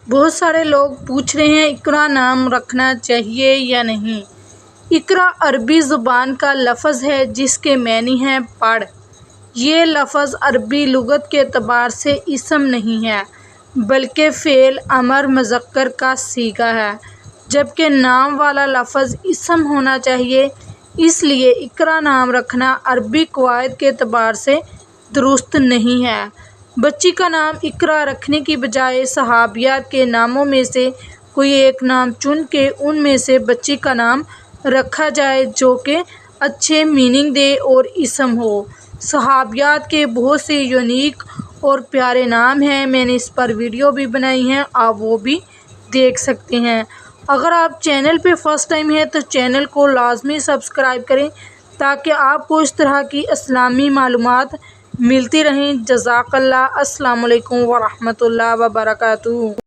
बहुत सारे लोग पूछ रहे हैं इकरा नाम रखना चाहिए या नहीं। इकरा अरबी ज़ुबान का लफ्ज़ है जिसके मानी हैं पढ़। ये लफ्ज़ अरबी लुगत के एतबार से इसम नहीं है बल्कि फ़ेल अमर मुज़क्कर का सीगा है, जबकि नाम वाला लफ्ज़ इसम होना चाहिए। इसलिए इकरा नाम रखना अरबी कवायद के एतबार से दुरुस्त नहीं है। बच्ची का नाम इकरा रखने की बजाय सहाबियात के नामों में से कोई एक नाम चुन के उनमें से बच्ची का नाम रखा जाए जो कि अच्छे मीनिंग दे और इसम हो। सहाबियात के बहुत से यूनिक और प्यारे नाम हैं, मैंने इस पर वीडियो भी बनाई है, आप वो भी देख सकते हैं। अगर आप चैनल पे फर्स्ट टाइम है तो चैनल को लाजमी सब्सक्राइब करें ताकि आपको इस तरह की इस्लामी मालूमात मिलती रहें। जज़ाकल्लाह। अस्सलाम वालेकुम व रहमतुल्लाहि व बरकातुहू।